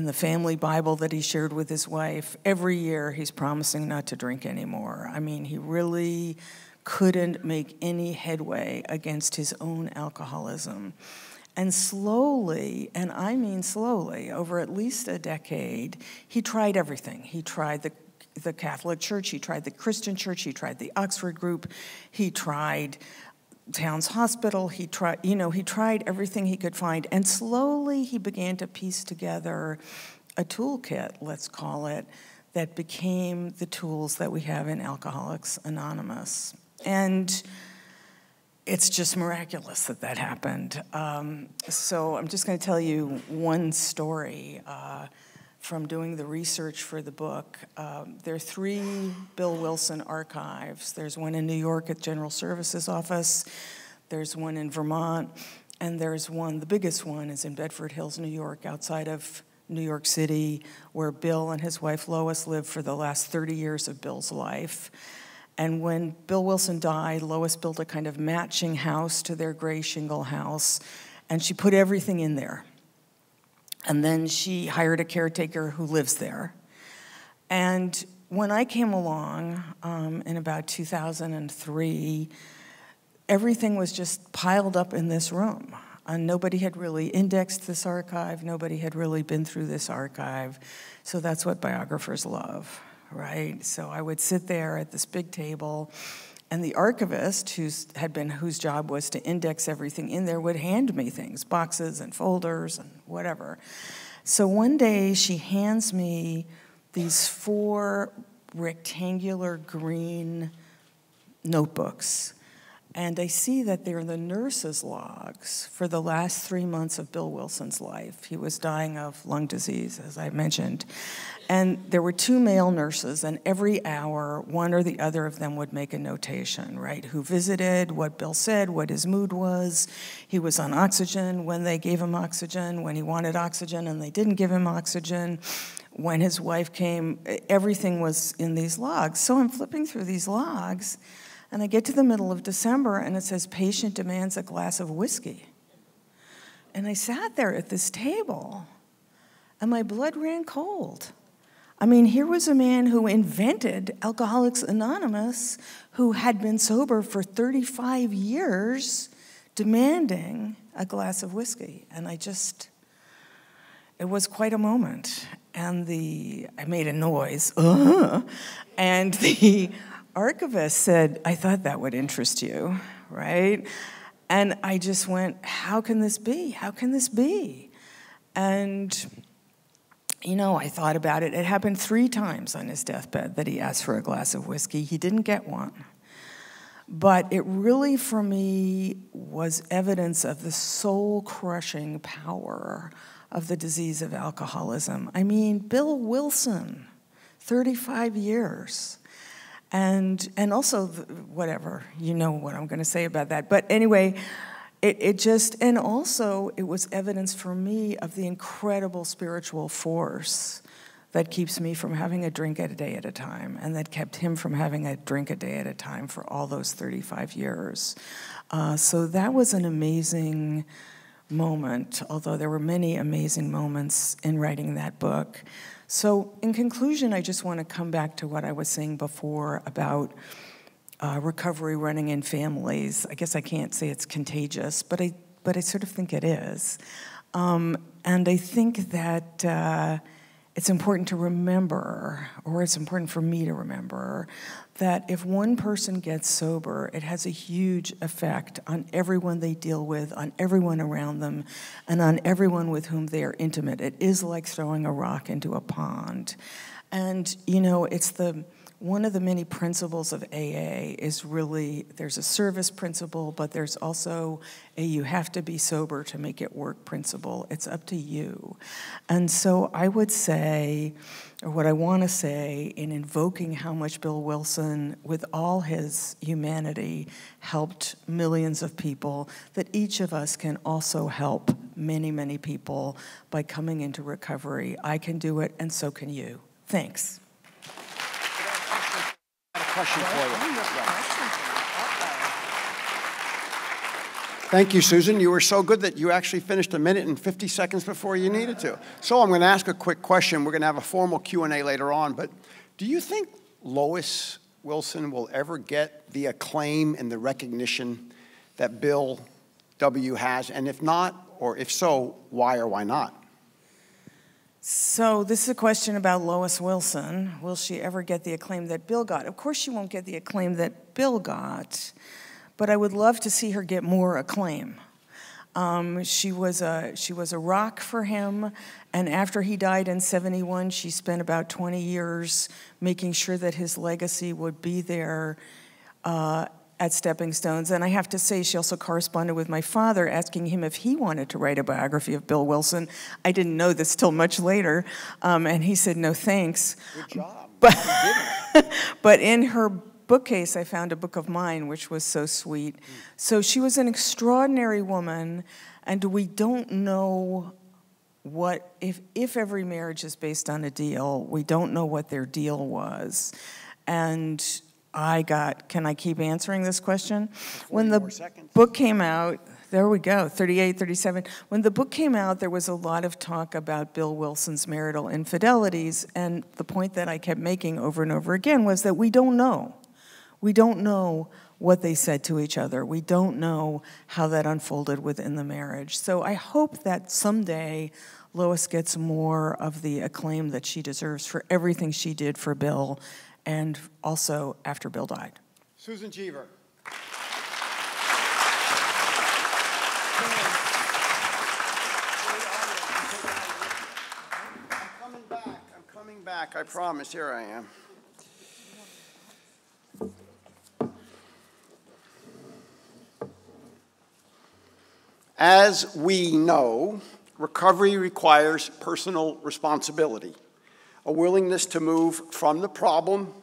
the family Bible that he shared with his wife, every year he's promising not to drink anymore. I mean, he really couldn't make any headway against his own alcoholism. And slowly, and I mean slowly, over at least a decade, he tried everything. He tried the Catholic Church, he tried the Christian Church, he tried the Oxford group, he tried Towns Hospital, he tried everything he could find. And slowly he began to piece together a toolkit, let's call it, that became the tools that we have in Alcoholics Anonymous. And it's just miraculous that happened. So I'm just going to tell you one story from doing the research for the book. There are 3 Bill Wilson archives. There's one in New York at General Services Office. There's one in Vermont. And there's one, the biggest one is in Bedford Hills, New York, outside of New York City, where Bill and his wife Lois lived for the last 30 years of Bill's life. And when Bill Wilson died, Lois built a kind of matching house to their gray shingle house, and she put everything in there. And then she hired a caretaker who lives there. And when I came along in about 2003, everything was just piled up in this room. And nobody had really indexed this archive. Nobody had really been through this archive. So that's what biographers love, right? So I would sit there at this big table, and the archivist, whose job was to index everything in there, would hand me things, boxes and folders and whatever. So one day she hands me these 4 rectangular green notebooks. And I see that they're the nurse's logs for the last 3 months of Bill Wilson's life. He was dying of lung disease, as I mentioned. And there were 2 male nurses, and every hour, one or the other of them would make a notation, right? Who visited, what Bill said, what his mood was. He was on oxygen, when they gave him oxygen, when he wanted oxygen and they didn't give him oxygen, when his wife came. Everything was in these logs. So I'm flipping through these logs, and I get to the middle of December, and it says, patient demands a glass of whiskey. And I sat there at this table, and my blood ran cold. I mean, here was a man who invented Alcoholics Anonymous, who had been sober for 35 years, demanding a glass of whiskey. And it was quite a moment. And I made a noise, and the archivist said, I thought that would interest you, right? And I just went, how can this be? How can this be? And, you know, I thought about it. It happened 3 times on his deathbed that he asked for a glass of whiskey. He didn't get one. But it really, for me, was evidence of the soul-crushing power of the disease of alcoholism. I mean, Bill Wilson, 35 years. And also, whatever, you know what I'm going to say about that. But anyway, and also it was evidence for me of the incredible spiritual force that keeps me from having a drink a day at a time, and that kept him from having a drink a day at a time for all those 35 years. So that was an amazing moment, although there were many amazing moments in writing that book. So in conclusion, I just want to come back to what I was saying before about recovery running in families. I guess I can't say it's contagious, but I sort of think it is. And I think that it's important to remember, or it's important for me to remember, that if one person gets sober, it has a huge effect on everyone they deal with, on everyone around them, and on everyone with whom they are intimate. It is like throwing a rock into a pond. And, you know, one of the many principles of AA is really, there's a service principle, but there's also a you have to be sober to make it work principle. It's up to you. And so I would say, or what I want to say in invoking how much Bill Wilson, with all his humanity, helped millions of people, that each of us can also help many, many people by coming into recovery. I can do it, and so can you. Thanks. I have a question for you. Thank you, Susan. You were so good that you actually finished 1 minute and 50 seconds before you needed to. So I'm going to ask a quick question. We're going to have a formal Q&A later on, but do you think Lois Wilson will ever get the acclaim and the recognition that Bill W. has? And if not, or if so, why or why not? So this is a question about Lois Wilson. Will she ever get the acclaim that Bill got? Of course she won't get the acclaim that Bill got, but I would love to see her get more acclaim. She was a rock for him, and after he died in '71, she spent about 20 years making sure that his legacy would be there at Stepping Stones. And I have to say, she also corresponded with my father, asking him if he wanted to write a biography of Bill Wilson. I didn't know this till much later, and he said, no thanks. Good job. But in her bookcase, I found a book of mine, which was so sweet. So she was an extraordinary woman, and we don't know what, if every marriage is based on a deal, we don't know what their deal was. And can I keep answering this question? When the book came out, there we go, 38, 37. When the book came out, there was a lot of talk about Bill Wilson's marital infidelities, and the point that I kept making over and over again was that we don't know. We don't know what they said to each other. We don't know how that unfolded within the marriage. So I hope that someday Lois gets more of the acclaim that she deserves for everything she did for Bill, and also after Bill died. Susan Cheever. I'm coming back, I promise. Here I am. As we know, recovery requires personal responsibility, a willingness to move from the problem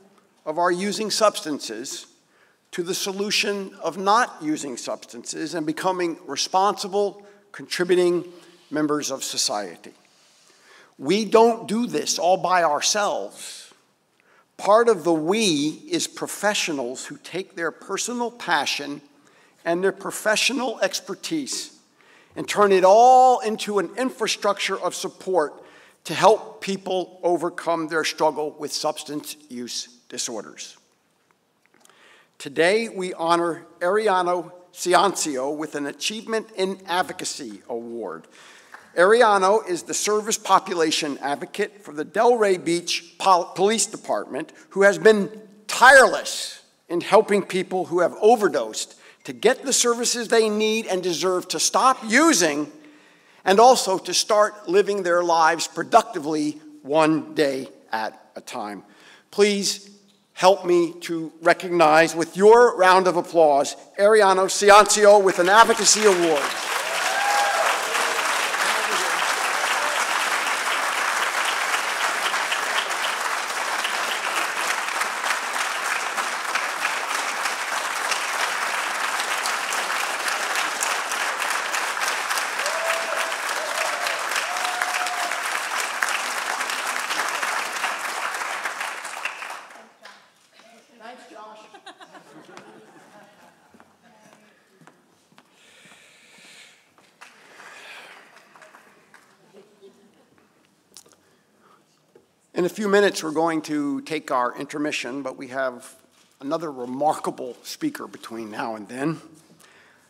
of our using substances to the solution of not using substances and becoming responsible, contributing members of society. We don't do this all by ourselves. Part of the we is professionals who take their personal passion and their professional expertise and turn it all into an infrastructure of support to help people overcome their struggle with substance use disorders. Today, we honor Ariano Ciancio with an Achievement in Advocacy Award. Ariano is the service population advocate for the Delray Beach Police Department, who has been tireless in helping people who have overdosed to get the services they need and deserve to stop using, and also to start living their lives productively one day at a time. Please help me to recognize, with your round of applause, Ariano Ciancio with an Advocacy Award. In a few minutes, we're going to take our intermission, but we have another remarkable speaker between now and then.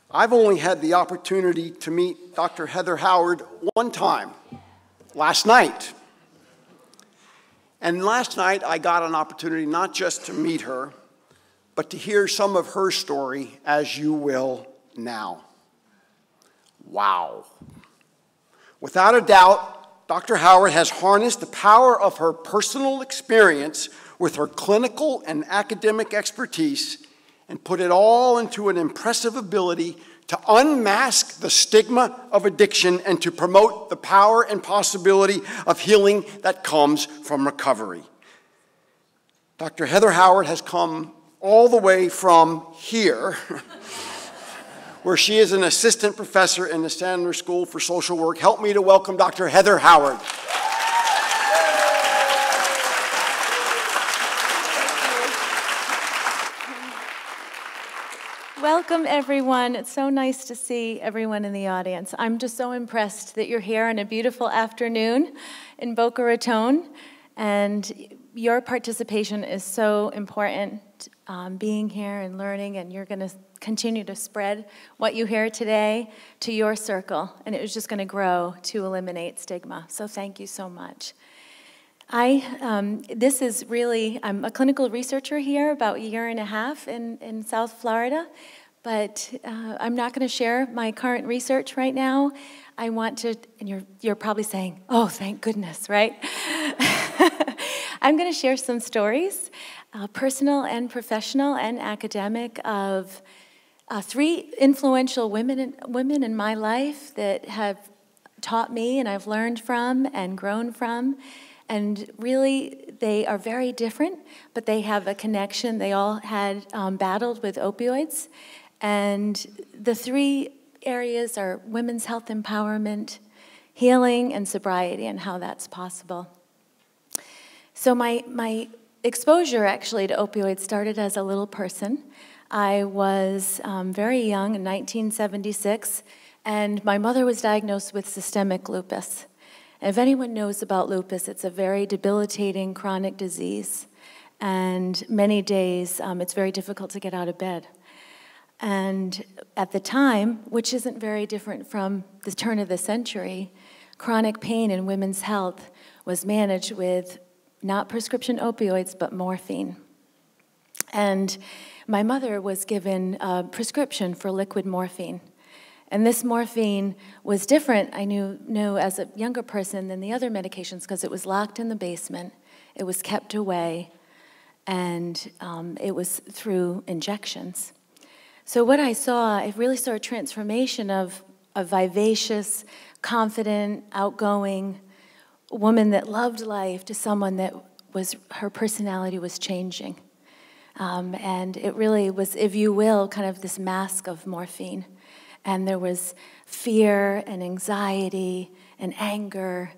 I've only had the opportunity to meet Dr. Heather Howard one time, last night. And last night, I got an opportunity not just to meet her, but to hear some of her story, as you will now. Wow. Without a doubt, Dr. Howard has harnessed the power of her personal experience with her clinical and academic expertise and put it all into an impressive ability to unmask the stigma of addiction and to promote the power and possibility of healing that comes from recovery. Dr. Heather Howard has come all the way from here, where she is an assistant professor in the Sandler School for Social Work. Help me to welcome Dr. Heather Howard. Welcome, everyone. It's so nice to see everyone in the audience. I'm just so impressed that you're here on a beautiful afternoon in Boca Raton, and your participation is so important, being here and learning, and you're going to continue to spread what you hear today to your circle, and it was just going to grow to eliminate stigma. So thank you so much. This is really, I'm a clinical researcher here, about a year and a half in South Florida, but I'm not going to share my current research right now. I want to, and you're probably saying, oh, thank goodness, right? I'm going to share some stories, personal and professional and academic, of 3 influential women in my life that have taught me and I've learned from and grown from. And really, they are very different, but they have a connection. They all had battled with opioids. And the 3 areas are women's health empowerment, healing, and sobriety, and how that's possible. So my exposure, actually, to opioids started as a little person. I was very young in 1976, and my mother was diagnosed with systemic lupus. If anyone knows about lupus, it's a very debilitating chronic disease, and many days it's very difficult to get out of bed. And at the time, which isn't very different from the turn of the century, chronic pain in women's health was managed with not prescription opioids, but morphine. And my mother was given a prescription for liquid morphine. And this morphine was different, I knew as a younger person, than the other medications because it was locked in the basement, it was kept away, and it was through injections. So what I really saw a transformation of a vivacious, confident, outgoing woman that loved life to someone that her personality was changing. And it really was, if you will, kind of this mask of morphine. And there was fear and anxiety and anger.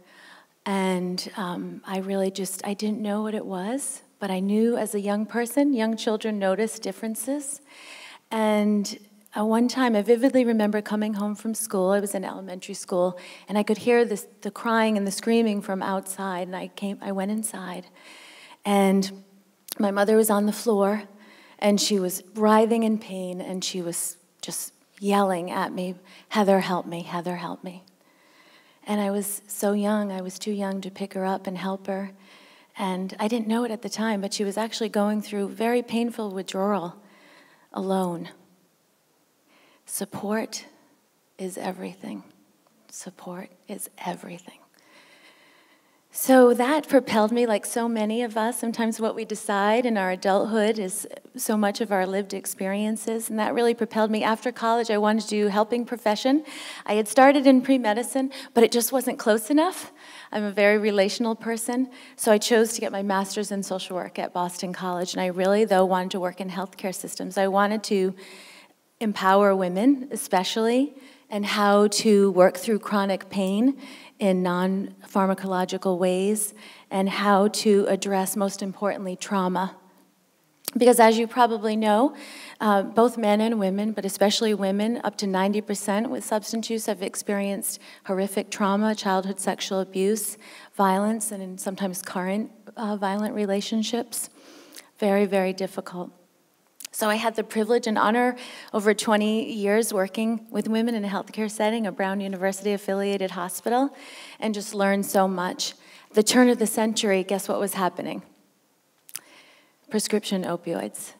And I didn't know what it was, but I knew as a young person, young children notice differences. And one time, I vividly remember coming home from school. I was in elementary school, and I could hear the crying and the screaming from outside. And I went inside, and my mother was on the floor, and she was writhing in pain, and she was just yelling at me, "Heather, help me, Heather, help me." And I was so young, I was too young to pick her up and help her. And I didn't know it at the time, but she was actually going through very painful withdrawal alone. Support is everything. Support is everything. So that propelled me, like so many of us. Sometimes what we decide in our adulthood is so much of our lived experiences, and that really propelled me. After college, I wanted to do helping profession. I had started in pre-medicine, but it just wasn't close enough. I'm a very relational person, so I chose to get my master's in social work at Boston College, and I really, though, wanted to work in healthcare systems. I wanted to empower women, especially, and how to work through chronic pain in non-pharmacological ways, and how to address, most importantly, trauma. Because as you probably know, both men and women, but especially women, up to 90% with substance use have experienced horrific trauma, childhood sexual abuse, violence, and sometimes current violent relationships. Very, very difficult. So I had the privilege and honor over 20 years working with women in a healthcare setting, a Brown University-affiliated hospital, and just learned so much. The turn of the century, guess what was happening? Prescription opioids.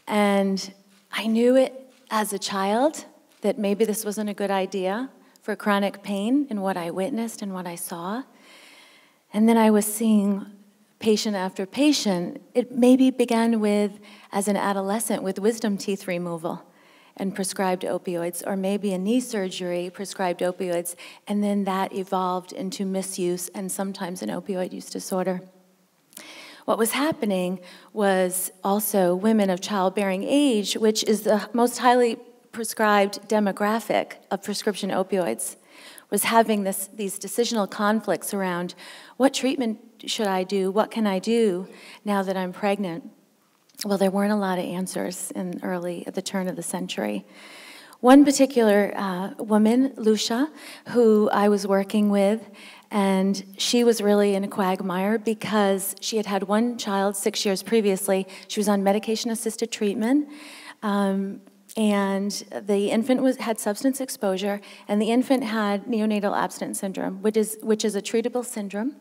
And I knew it as a child that maybe this wasn't a good idea for chronic pain in what I witnessed and what I saw. And then I was seeing patient after patient. It maybe began with, as an adolescent, with wisdom teeth removal and prescribed opioids, or maybe a knee surgery, prescribed opioids, and then that evolved into misuse and sometimes an opioid use disorder. What was happening was also women of childbearing age, which is the most highly prescribed demographic of prescription opioids was having these decisional conflicts around what treatment should I do, what can I do now that I'm pregnant? Well, there weren't a lot of answers at the turn of the century. One particular woman, Lucia, who I was working with, and she was really in a quagmire because she had had one child 6 years previously. She was on medication-assisted treatment, and the infant had substance exposure, and the infant had neonatal abstinence syndrome, which is a treatable syndrome.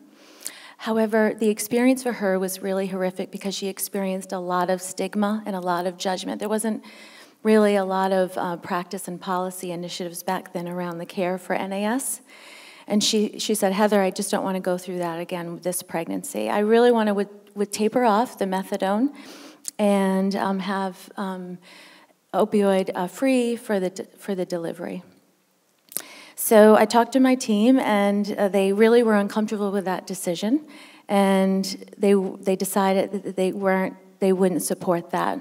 However, the experience for her was really horrific because she experienced a lot of stigma and a lot of judgment. There wasn't really a lot of practice and policy initiatives back then around the care for NAS. And she said, Heather, I just don't want to go through that again with this pregnancy. I really want to would taper off the methadone and have opioid free for the delivery. So I talked to my team, and they really were uncomfortable with that decision, and they decided that they wouldn't support that.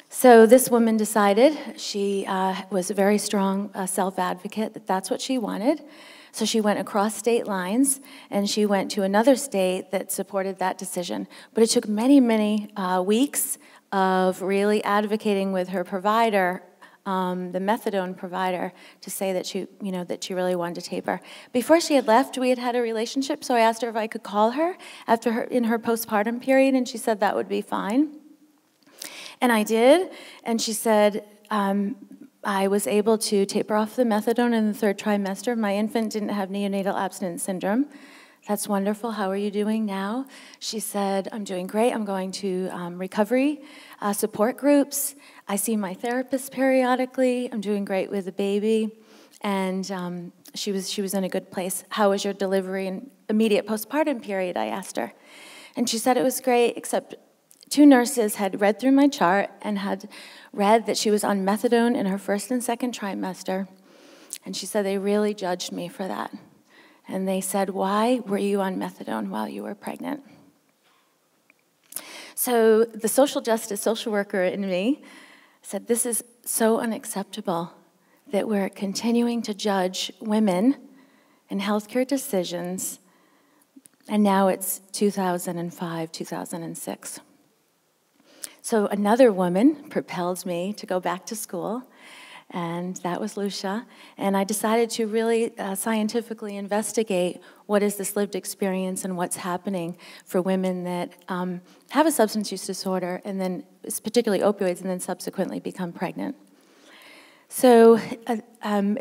So this woman decided, she was a very strong self-advocate, that's what she wanted. So she went across state lines, and she went to another state that supported that decision. But it took many, many weeks of really advocating with her provider, the methadone provider, to say that she really wanted to taper. Before she had left, we had had a relationship, so I asked her if I could call her in her postpartum period, and she said that would be fine. And I did, and she said, I was able to taper off the methadone in the 3rd trimester. My infant didn't have neonatal abstinence syndrome. That's wonderful. How are you doing now? She said, I'm doing great. I'm going to recovery support groups. I see my therapist periodically. I'm doing great with the baby. And she was in a good place. How was your delivery and immediate postpartum period, I asked her. And she said it was great, except 2 nurses had read through my chart and had read that she was on methadone in her 1st and 2nd trimester. And she said they really judged me for that. And they said, why were you on methadone while you were pregnant? So the social justice social worker in me said, this is so unacceptable that we're continuing to judge women in healthcare decisions, and now it's 2005, 2006. So another woman propelled me to go back to school, and that was Lucia. And I decided to really scientifically investigate what is this lived experience and what's happening for women that have a substance use disorder, and then particularly opioids, and then subsequently become pregnant. So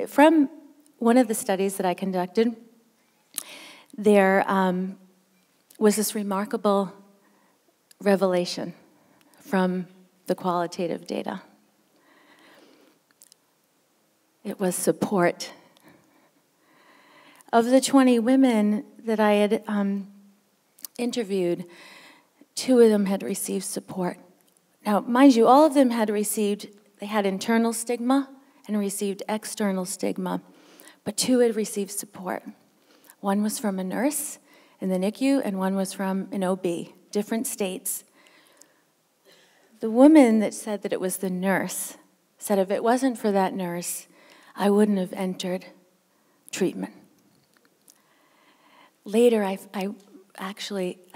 from one of the studies that I conducted, there was this remarkable revelation from the qualitative data. It was support. Of the 20 women that I had interviewed, 2 of them had received support. Now, mind you, all of them they had internal stigma and received external stigma, but 2 had received support. One was from a nurse in the NICU, and one was from an OB, different states. The woman that said that it was the nurse said if it wasn't for that nurse, I wouldn't have entered treatment. Later, I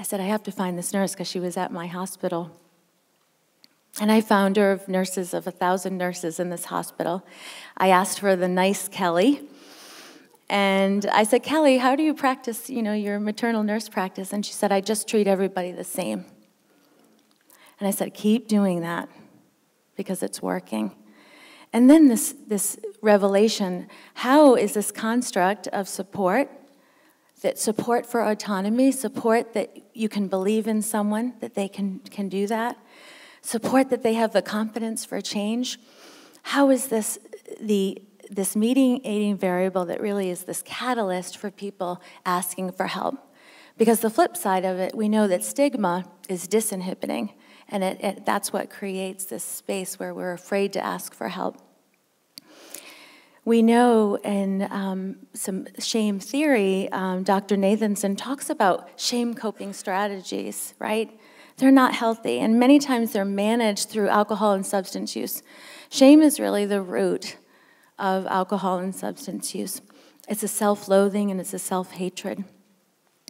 said, I have to find this nurse because she was at my hospital. And I found her of 1,000 nurses in this hospital. I asked for the nice Kelly. And I said, Kelly, how do you practice, your maternal nurse practice? And she said, I just treat everybody the same. And I said, keep doing that because it's working. And then this revelation, how is this construct of support for autonomy, support that you can believe in someone, that they can do that, support that they have the competence for change, how is this mediating variable that really is this catalyst for people asking for help? Because the flip side of it, we know that stigma is disinhibiting. And that's what creates this space where we're afraid to ask for help. We know in some shame theory, Dr. Nathanson talks about shame coping strategies, right? they're not healthy, and many times they're managed through alcohol and substance use. Shame is really the root of alcohol and substance use. It's a self-loathing and it's a self-hatred.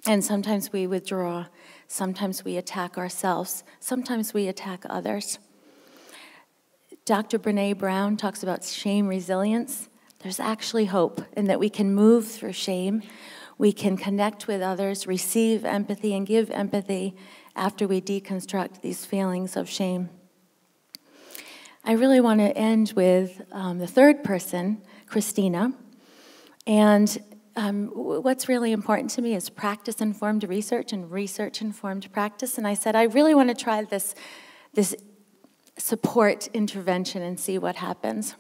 And sometimes we withdraw, sometimes we attack ourselves, sometimes we attack others. Dr. Brené Brown talks about shame resilience. There's actually hope in that we can move through shame. We can connect with others, receive empathy, and give empathy after we deconstruct these feelings of shame. I really want to end with the third person, Christina. And what's really important to me is practice-informed research and research-informed practice. And I said, I really want to try this support intervention and see what happens.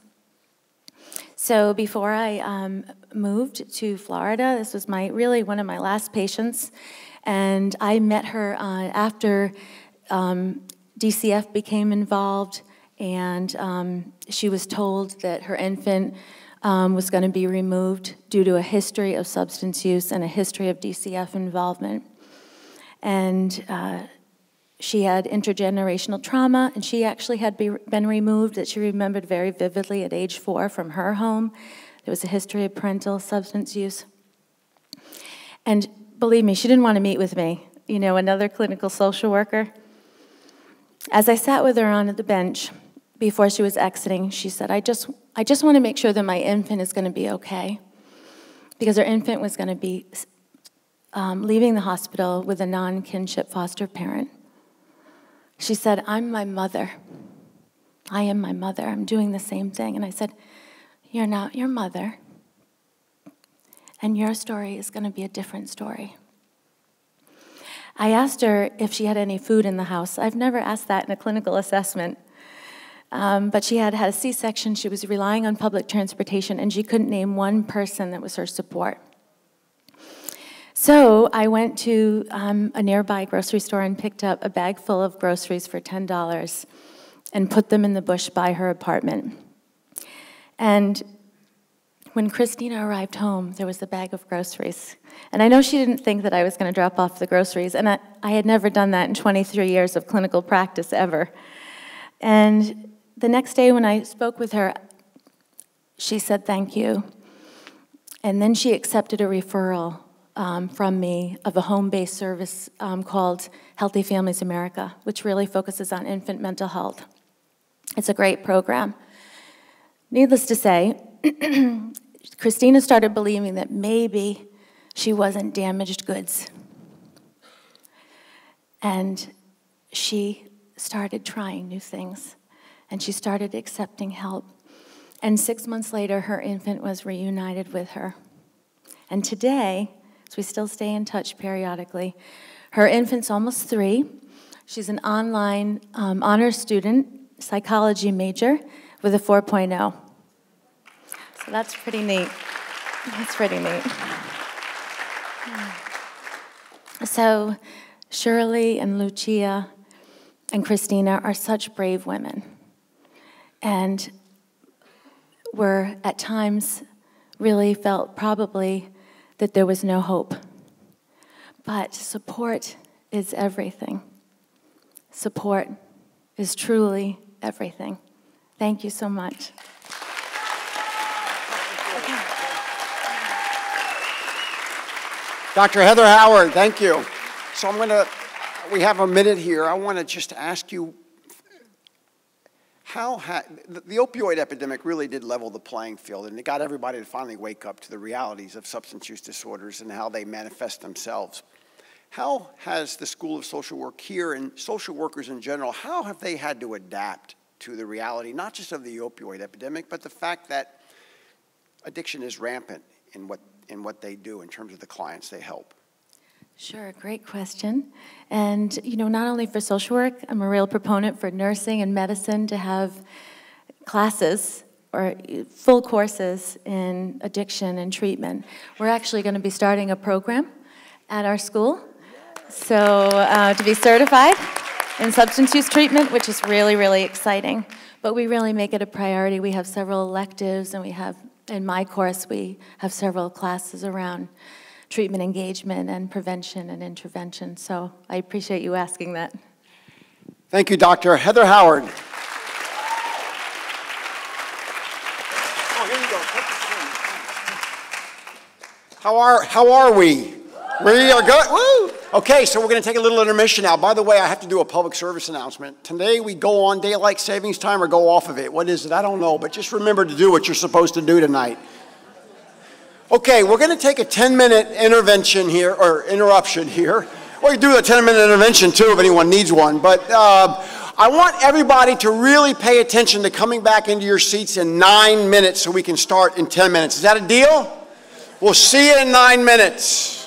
So before I moved to Florida, this was really one of my last patients, and I met her after DCF became involved, and she was told that her infant was going to be removed due to a history of substance use and a history of DCF involvement. And she had intergenerational trauma, and she actually had been removed that she remembered very vividly at age 4 from her home. There was a history of parental substance use. And believe me, she didn't want to meet with me, you know, another clinical social worker. As I sat with her on the bench before she was exiting, she said, I just want to make sure that my infant is going to be okay, because her infant was going to be leaving the hospital with a non-kinship foster parent. She said, I'm my mother. I am my mother. I'm doing the same thing. And I said, you're not your mother. And your story is going to be a different story. I asked her if she had any food in the house. I've never asked that in a clinical assessment. But she had had a C-section. She was relying on public transportation, and she couldn't name one person that was her support. So I went to a nearby grocery store and picked up a bag full of groceries for $10 and put them in the bush by her apartment. And when Christina arrived home, there was a bag of groceries. And I know she didn't think that I was going to drop off the groceries, and I had never done that in 23 years of clinical practice ever. And the next day when I spoke with her, she said thank you. And then she accepted a referral from me of a home-based service called Healthy Families America, which really focuses on infant mental health. It's a great program. Needless to say, Christina started believing that maybe she wasn't damaged goods. And she started trying new things, and she started accepting help. And 6 months later, her infant was reunited with her. And today, so we still stay in touch periodically. Her infant's almost 3. She's an online honors student, psychology major, with a 4.0. So that's pretty neat. That's pretty neat. So Shirley and Lucia and Christina are such brave women. And were at times really felt probably that there was no hope. But support is everything. Support is truly everything. Thank you so much. Dr. Heather Howard, thank you. So we have a minute here. I want to just ask you, the opioid epidemic really did level the playing field, and it got everybody to finally wake up to the realities of substance use disorders and how they manifest themselves. How has the School of Social Work here and social workers in general, how have they had to adapt to the reality, not just of the opioid epidemic, but the fact that addiction is rampant in what they do in terms of the clients they help? Sure, great question. And, you know, not only for social work, I'm a real proponent for nursing and medicine to have classes or full courses in addiction and treatment. We're actually going to be starting a program at our school, so to be certified in substance use treatment, which is really, really exciting. But we really make it a priority. We have several electives, and we have, in my course, we have several classes around treatment engagement and prevention and intervention. So I appreciate you asking that. Thank you, Dr. Heather Howard. Oh, here you go. How are we? We are good. Woo! Okay, so we're going to take a little intermission now. By the way, I have to do a public service announcement. Today we go on daylight savings time or go off of it. What is it? I don't know, but just remember to do what you're supposed to do tonight. Okay, we're going to take a 10-minute intervention here, or interruption here. Or you do a 10-minute intervention too if anyone needs one. But I want everybody to really pay attention to coming back into your seats in 9 minutes so we can start in 10 minutes. Is that a deal? We'll see you in 9 minutes.